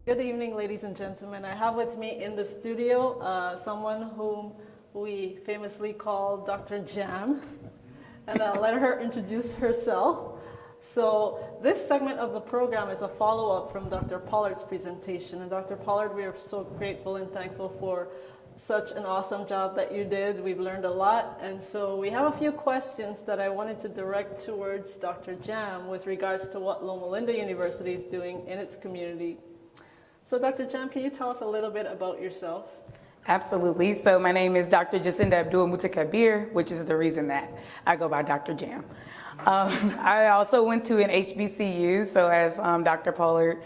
Good evening, ladies and gentlemen. I have with me in the studio someone whom we famously call Dr. Jam, and I'll let her introduce herself. So this segment of the program is a follow-up from Dr. Pollard's presentation. And Dr. Pollard, we are so grateful and thankful for such an awesome job that you did. We've learned a lot. And so we have a few questions that I wanted to direct towards Dr. Jam with regards to what Loma Linda University is doing in its community. So Dr. Jam, can you tell us a little bit about yourself? Absolutely. So my name is Dr. Jacinda Abdul Mutakabir, which is the reason that I go by Dr. Jam. I also went to an HBCU, so as Dr. Pollard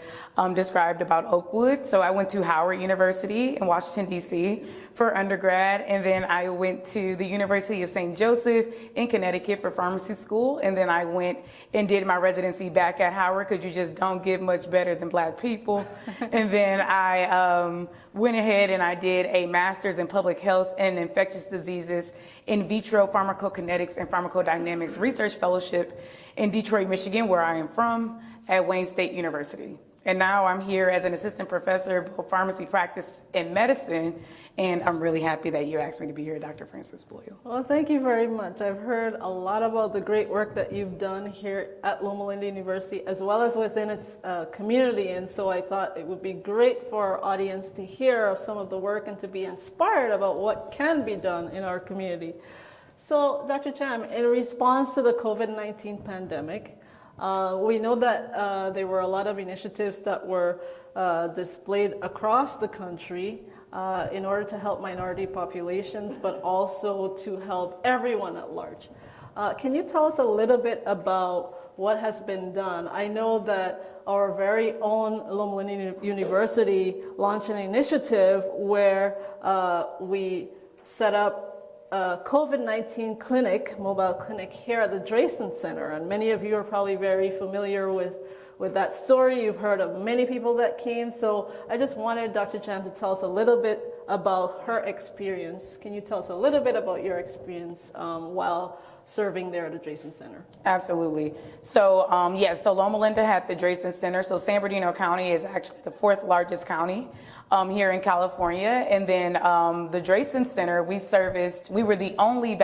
described about Oakwood. So I went to Howard University in Washington, D.C. for undergrad, and then I went to the University of St. Joseph in Connecticut for pharmacy school, and then I went and did my residency back at Howard because you just don't get much better than Black people. And then I went ahead and I did a master's in public health and infectious diseases in vitro pharmacokinetics and pharmacodynamics research fellowship in Detroit, Michigan, where I am from, at Wayne State University. And now I'm here as an assistant professor of pharmacy practice and medicine, and I'm really happy that you asked me to be here, Dr. Francis Boyle. Well, thank you very much. I've heard a lot about the great work that you've done here at Loma Linda University, as well as within its community, and so I thought it would be great for our audience to hear of some of the work and to be inspired about what can be done in our community. So, Dr. Jam, in response to the COVID-19 pandemic, we know that there were a lot of initiatives that were displayed across the country in order to help minority populations, but also to help everyone at large. Can you tell us a little bit about what has been done? I know that our very own Loma Linda University launched an initiative where we set up a COVID-19 clinic, mobile clinic here at the Drayson Center, and many of you are probably very familiar with that story. You've heard of many people that came, so I just wanted Dr. Jam to tell us a little bit about her experience. Can you tell us a little bit about your experience while serving there at the Drayson Center? Absolutely. So so Loma Linda had the Drayson Center. So San Bernardino County is actually the fourth largest county here in California. And then the Drayson Center, we were the only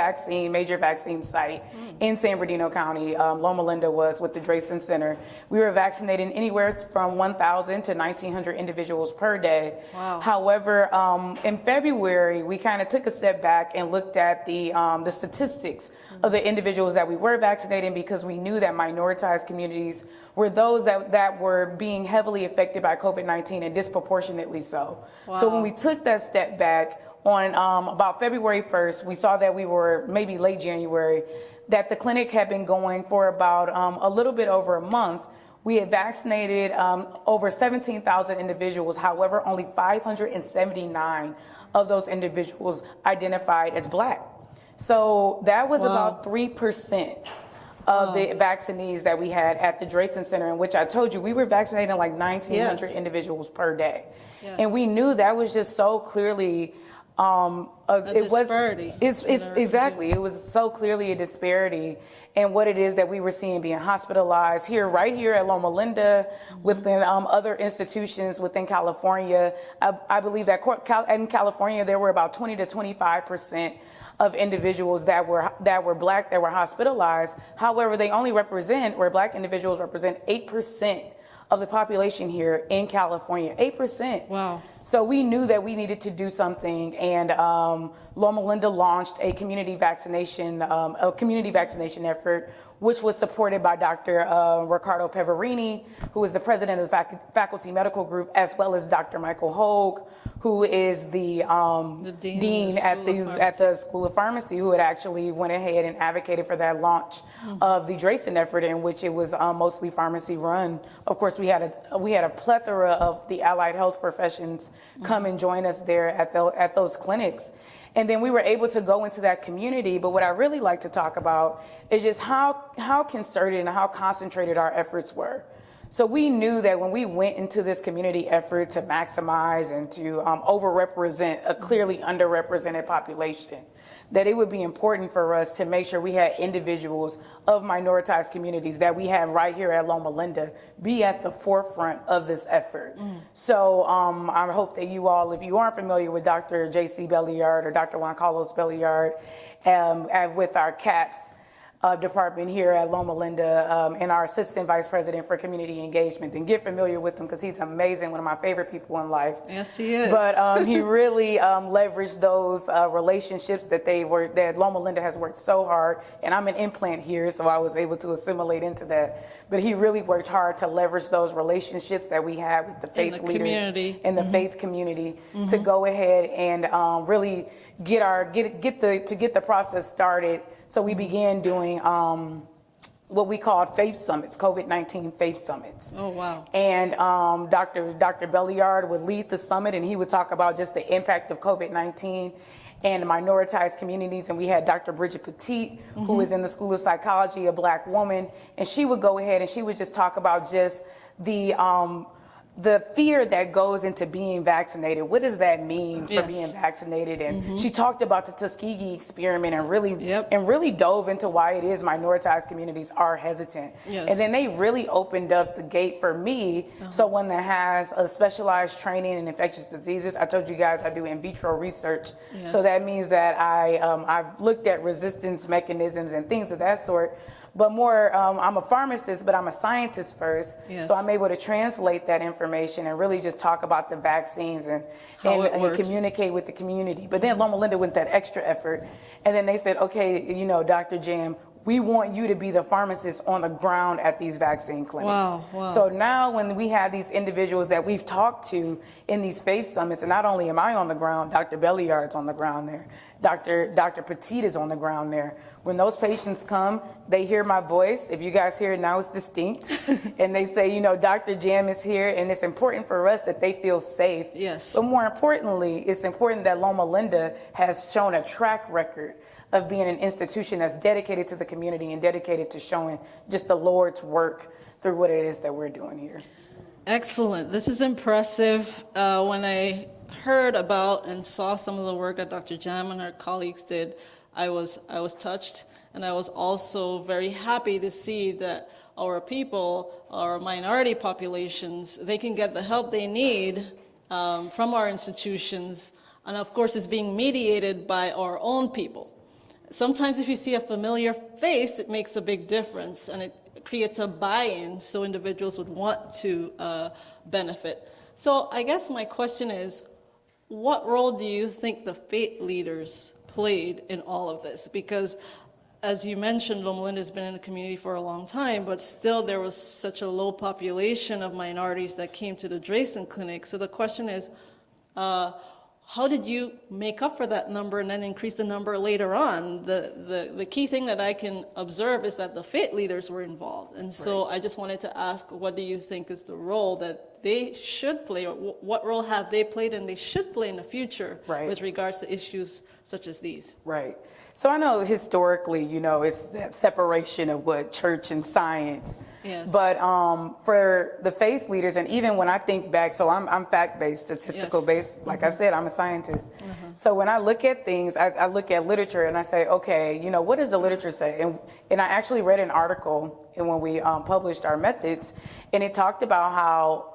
major vaccine site in San Bernardino County. Loma Linda was with the Drayson Center. We were vaccinating anywhere from 1,000 to 1,900 individuals per day. Wow. However, in February, we kind of took a step back and looked at the statistics of the individuals that we were vaccinating, because we knew that minoritized communities were those that were being heavily affected by COVID-19 and disproportionately so. Wow. So when we took that step back on about February 1st, we saw that we were maybe late January, that the clinic had been going for about a little bit over a month. We had vaccinated over 17,000 individuals. However, only 579 of those individuals identified as Black. So that was about 3% of the vaccinees that we had at the Drayson Center, in which I told you we were vaccinating like 1,900 individuals per day. Yes. And we knew that was just so clearly disparity. Exactly. It was so clearly a disparity in what it is that we were seeing being hospitalized right here at Loma Linda, within other institutions within California. I believe that in California there were about 20 to 25% of individuals that were Black that were hospitalized. However, Black individuals represent 8% of the population here in California. 8%. Wow. So we knew that we needed to do something, and Loma Linda launched a community vaccination effort, which was supported by Dr. Ricardo Peverini, who is the president of the faculty medical group, as well as Dr. Michael Hogue, who is the dean at the School of Pharmacy, who had actually went ahead and advocated for that launch of the Drayson effort, in which it was mostly pharmacy run. Of course, we had a plethora of the allied health professions come and join us there at those clinics. And then we were able to go into that community. But what I really like to talk about is just how concerted and how concentrated our efforts were. So we knew that when we went into this community effort to maximize and to overrepresent a clearly underrepresented population, that it would be important for us to make sure we had individuals of minoritized communities that we have right here at Loma Linda be at the forefront of this effort. So I hope that you all, if you aren't familiar with Dr. J.C. Belliard or Dr. Juan Carlos Belliard, with our CAPS department here at Loma Linda, and our assistant vice president for community engagement, and get familiar with him because he's amazing, one of my favorite people in life. Yes, he is. But he really leveraged those relationships that Loma Linda has worked so hard, and I'm an implant here, so I was able to assimilate into that. But he really worked hard to leverage those relationships that we have with the faith leaders community. in the faith community to go ahead and really get the process started. So we began doing what we called faith summits, COVID-19 faith summits. Oh, wow. And Dr. Belliard would lead the summit, and he would talk about just the impact of COVID-19 and minoritized communities. And we had Dr. Bridget Petit, who is in the School of Psychology, a Black woman, and she would go ahead and she would just talk about just the fear that goes into being vaccinated. What does that mean for being vaccinated? And she talked about the Tuskegee experiment and really dove into why it is minoritized communities are hesitant. Yes. And then they really opened up the gate for me, someone that has a specialized training in infectious diseases. I told you guys I do in vitro research. Yes. So that means that I've looked at resistance mechanisms and things of that sort. But more, I'm a pharmacist, but I'm a scientist first. Yes. So I'm able to translate that information and really just talk about the vaccines and communicate with the community. But then Loma Linda went that extra effort. And then they said, okay, Dr. Jam, we want you to be the pharmacist on the ground at these vaccine clinics. Wow. So now when we have these individuals that we've talked to in these faith summits, and not only am I on the ground, Dr. Belliard's on the ground there. Dr. Petit is on the ground there. When those patients come, they hear my voice. If you guys hear it now, it's distinct. And they say, Dr. Jam is here, and it's important for us that they feel safe. Yes. But more importantly, it's important that Loma Linda has shown a track record of being an institution that's dedicated to the community and dedicated to showing just the Lord's work through what it is that we're doing here. Excellent. This is impressive. When I heard about and saw some of the work that Dr. Jam and her colleagues did, I was touched, and I was also very happy to see that our people, our minority populations, they can get the help they need from our institutions, and of course it's being mediated by our own people. Sometimes if you see a familiar face, it makes a big difference, and it creates a buy-in so individuals would want to benefit. So I guess my question is, what role do you think the faith leaders played in all of this? Because as you mentioned, Loma Linda has been in the community for a long time, but still there was such a low population of minorities that came to the Drayson Clinic. So the question is, how did you make up for that number and then increase the number later on? The key thing that I can observe is that the faith leaders were involved. And so I just wanted to ask, what do you think is the role that they should play, or what role have they played and they should play in the future with regards to issues such as these? Right. So I know historically, it's that separation of what church and science. Yes. But for the faith leaders, and even when I think back, so I'm fact-based, statistical-based. Like I said, I'm a scientist. So when I look at things, I look at literature and I say, okay, what does the literature say? And I actually read an article when we published our methods, and it talked about how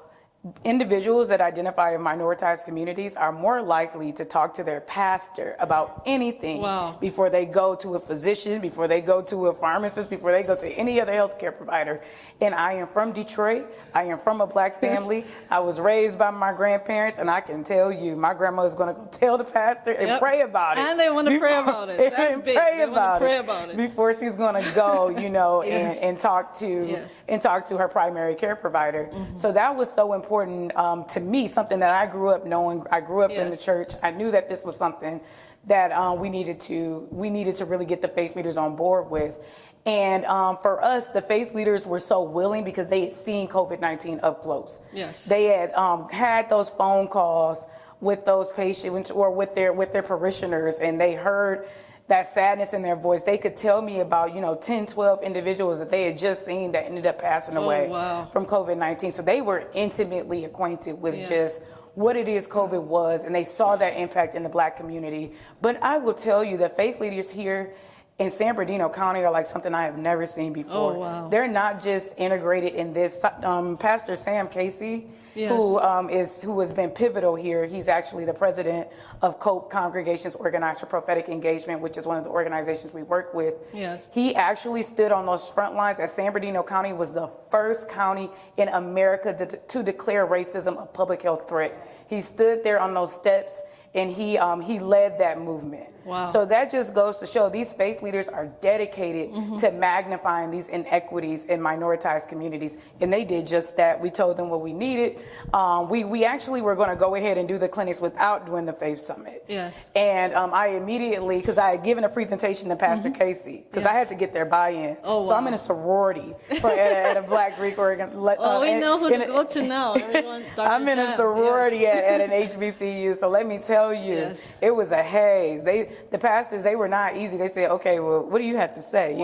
individuals that identify in minoritized communities are more likely to talk to their pastor about anything before they go to a physician, before they go to a pharmacist, before they go to any other healthcare provider. And I am from Detroit. I am from a Black family. I was raised by my grandparents, and I can tell you, my grandma is going to go tell the pastor and pray about it. And they want to pray about it. That's big. Pray they want to pray about it before she's going to go, and talk to her primary care provider. So that was so important to me, something that I grew up knowing. I grew up in the church. I knew that this was something that we needed to really get the faith leaders on board with. And for us, the faith leaders were so willing because they had seen COVID-19 up close. Yes. They had had those phone calls with those patients or with their parishioners, and they heard that sadness in their voice. They could tell me about, 10, 12 individuals that they had just seen that ended up passing away from COVID-19. So they were intimately acquainted with just what it is COVID was, and they saw that impact in the Black community. But I will tell you that faith leaders here in San Bernardino County are like something I have never seen before. Oh, wow. They're not just integrated in this. Pastor Sam Casey, who has been pivotal here. He's actually the president of COPE, Congregations Organized for Prophetic Engagement, which is one of the organizations we work with. Yes. He actually stood on those front lines as San Bernardino County was the first county in America to declare racism a public health threat. He stood there on those steps, and he led that movement. Wow. So that just goes to show these faith leaders are dedicated to magnifying these inequities in minoritized communities. And they did just that. We told them what we needed. We actually were going to go ahead and do the clinics without doing the Faith Summit. Yes. And I immediately, because I had given a presentation to Pastor Casey, because I had to get their buy-in. Oh, wow. So I'm in a sorority at a Black Greek organization. We know who to go to now. Everyone, Dr. I'm in a sorority at an HBCU. So let me tell you, it was a haze. The pastors, they were not easy. They said, okay, well, what do you have to say?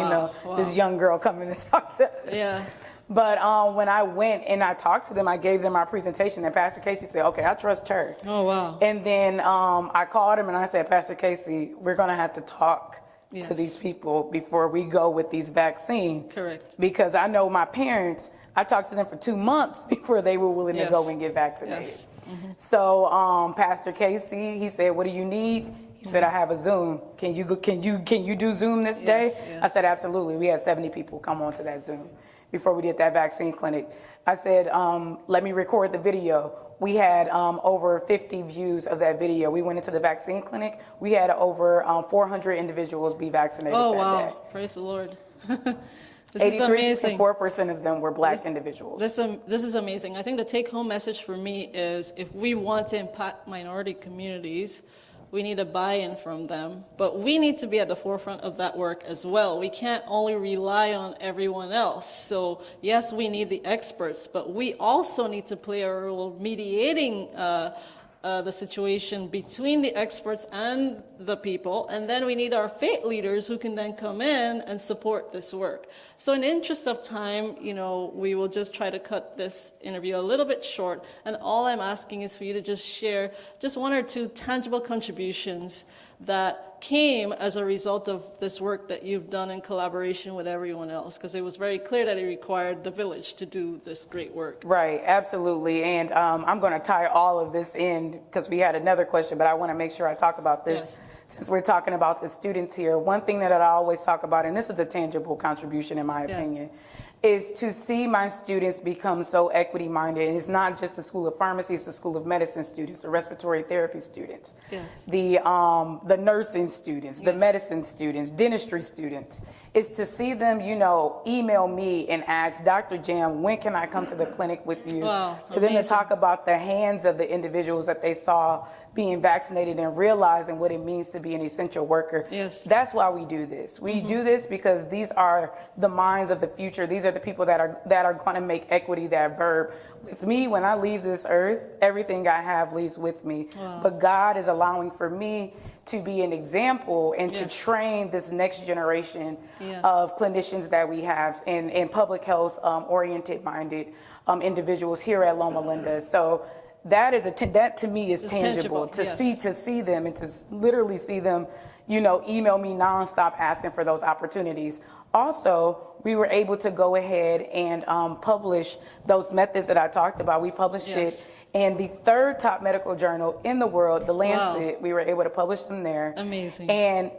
This young girl coming to talk to us. Yeah. But when I went and I talked to them, I gave them my presentation, and Pastor Casey said, okay, I trust her. Oh, wow. And then I called him and I said, Pastor Casey, we're going to have to talk to these people before we go with these vaccines. Correct. Because I know my parents, I talked to them for 2 months before they were willing to go and get vaccinated. Yes. So Pastor Casey, he said, what do you need? He said, I have a Zoom. Can you do Zoom this day? Yes. I said, absolutely. We had 70 people come on to that Zoom before we did that vaccine clinic. I said, let me record the video. We had over 50 views of that video. We went into the vaccine clinic. We had over 400 individuals be vaccinated that day. Praise the Lord. This is amazing. 83.4% of them were Black individuals. This is amazing. I think the take-home message for me is if we want to impact minority communities, we need a buy-in from them, but we need to be at the forefront of that work as well. We can't only rely on everyone else. So yes, we need the experts, but we also need to play a role mediating the situation between the experts and the people, and then we need our faith leaders who can then come in and support this work. So in the interest of time, we will just try to cut this interview a little bit short, and all I'm asking is for you to just share just 1 or 2 tangible contributions that came as a result of this work that you've done in collaboration with everyone else, because it was very clear that it required the village to do this great work. Right, absolutely. And I'm going to tie all of this in because we had another question, but I want to make sure I talk about this. Since we're talking about the students here, one thing that I always talk about, and this is a tangible contribution in my opinion, is to see my students become so equity minded. And it's not just the School of Pharmacy, it's the School of Medicine students, the respiratory therapy students, the nursing students, the medicine students, dentistry students. Is to see them, email me and ask, Dr. Jam, when can I come to the clinic with you? Wow, for them to talk about the hands of the individuals that they saw being vaccinated and realizing what it means to be an essential worker. Yes. That's why we do this. We do this because these are the minds of the future. These are the people that are going to make equity that verb. With me, when I leave this earth, everything I have leaves with me. Wow. But God is allowing for me to be an example and to train this next generation of clinicians that we have in public health oriented minded individuals here at Loma Linda. So that to me is tangible. To see them and to literally see them, email me nonstop asking for those opportunities. Also, we were able to go ahead and publish those methods that I talked about. We published it in the 3rd top medical journal in the world, The Lancet. We were able to publish them there. Amazing. And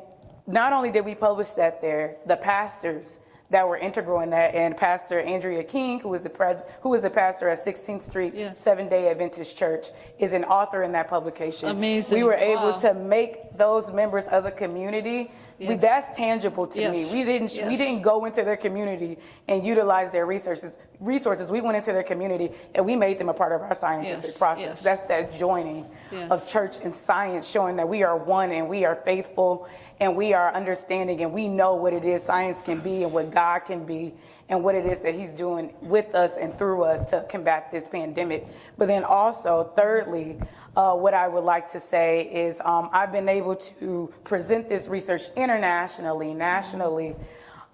not only did we publish that there, the pastors that were integral in that, and Pastor Andrea King, who is the pastor at 16th Street Seventh-day Adventist Church, is an author in that publication. Amazing. We were able to make those members of the community. That's tangible to me. We didn't go into their community and utilize their resources. resources. We went into their community and we made them a part of our scientific Yes, process. yes. That's that joining Yes. of church and science, showing that we are one and we are faithful and we are understanding and we know what it is science can be and what God can be and what it is that he's doing with us and through us to combat this pandemic. But then also, thirdly, what I would like to say is I've been able to present this research internationally, nationally,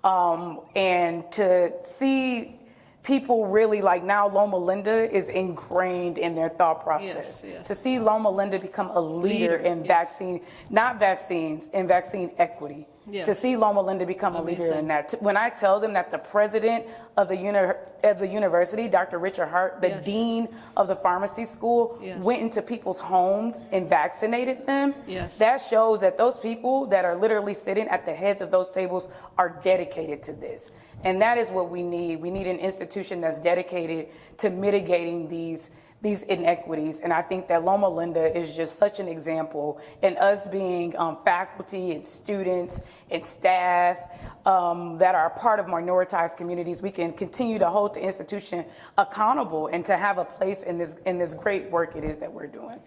and to see people really, like now Loma Linda is ingrained in their thought process. Yes, yes. To see Loma Linda become a leader in yes. not vaccines, in vaccine equity. Yes. To see Loma Linda become a leader Amazing. in that. When I tell them that the president of the university, Dr. Richard Hart, the Yes. dean of the pharmacy school, Yes. went into people's homes and vaccinated them, Yes. that shows that those people that are literally sitting at the heads of those tables are dedicated to this. And that is what we need. We need an institution that's dedicated to mitigating these inequities. And I think that Loma Linda is just such an example. And us being faculty and students and staff that are a part of minoritized communities, we can continue to hold the institution accountable and to have a place in this great work it is that we're doing.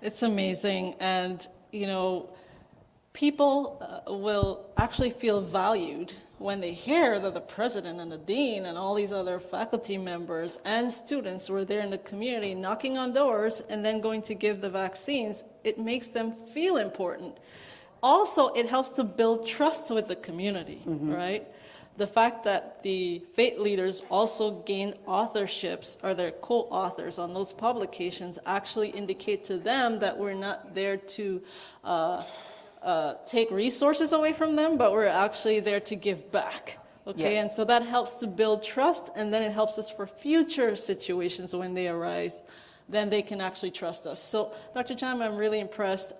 It's amazing. And, you know, people will actually feel valued when they hear that the president and the dean and all these other faculty members and students were there in the community knocking on doors and then going to give the vaccines. It makes them feel important. Also, it helps to build trust with the community, right? The fact that the faith leaders also gain authorships or they're co-authors on those publications actually indicate to them that we're not there to take resources away from them, but we're actually there to give back. Okay, Yeah. and so that helps to build trust, and then it helps us for future situations when they arise. Then they can actually trust us. So, Dr. Jam, I'm really impressed.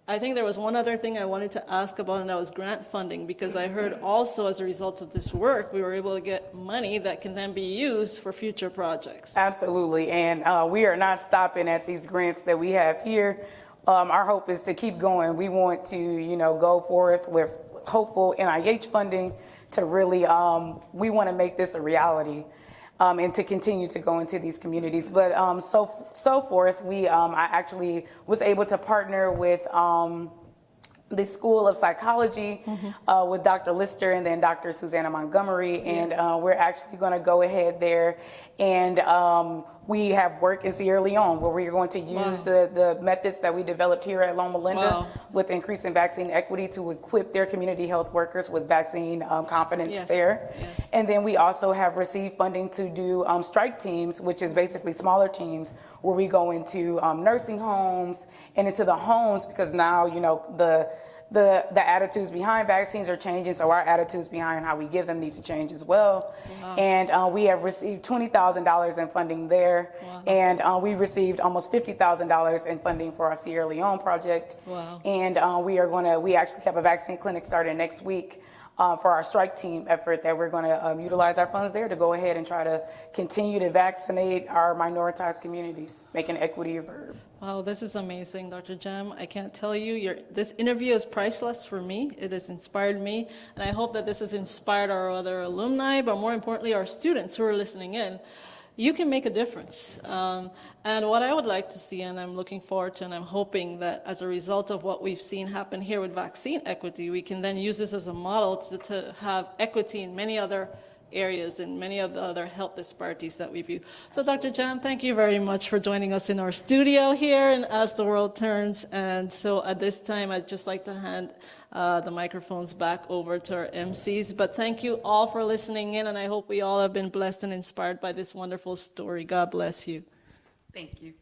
I think there was one other thing I wanted to ask about, and that was grant funding, because I heard also as a result of this work, we were able to get money that can then be used for future projects. Absolutely, and we are not stopping at these grants that we have here. Our hope is to keep going. We want to, go forth with hopeful NIH funding to really, we want to make this a reality and to continue to go into these communities. But so forth, I actually was able to partner with the School of Psychology with Dr. Lister and then Dr. Susanna Montgomery. And we're actually going to go ahead there and we have work in Sierra Leone where we're going to use the methods that we developed here at Loma Linda with increasing vaccine equity to equip their community health workers with vaccine confidence there. Yes. And then we also have received funding to do strike teams, which is basically smaller teams where we go into nursing homes and into the homes because now, the attitudes behind vaccines are changing, so our attitudes behind how we give them need to change as well. And we have received $20,000 in funding there, and we received almost $50,000 in funding for our Sierra Leone project. And we actually have a vaccine clinic starting next week for our strike team effort that we're going to utilize our funds there to go ahead and try to continue to vaccinate our minoritized communities, making equity a verb. Wow, this is amazing, Dr. Jam. I can't tell you, this interview is priceless for me. It has inspired me, and I hope that this has inspired our other alumni, but more importantly, our students who are listening in. You can make a difference. And what I would like to see, and I'm looking forward to, and I'm hoping that as a result of what we've seen happen here with vaccine equity, we can then use this as a model to have equity in many other areas and many of the other health disparities that we view. So Dr. Jam, thank you very much for joining us in our studio here and As the World Turns. And so at this time, I'd just like to hand the microphones back over to our MCs. But thank you all for listening in, and I hope we all have been blessed and inspired by this wonderful story. God bless you. Thank you.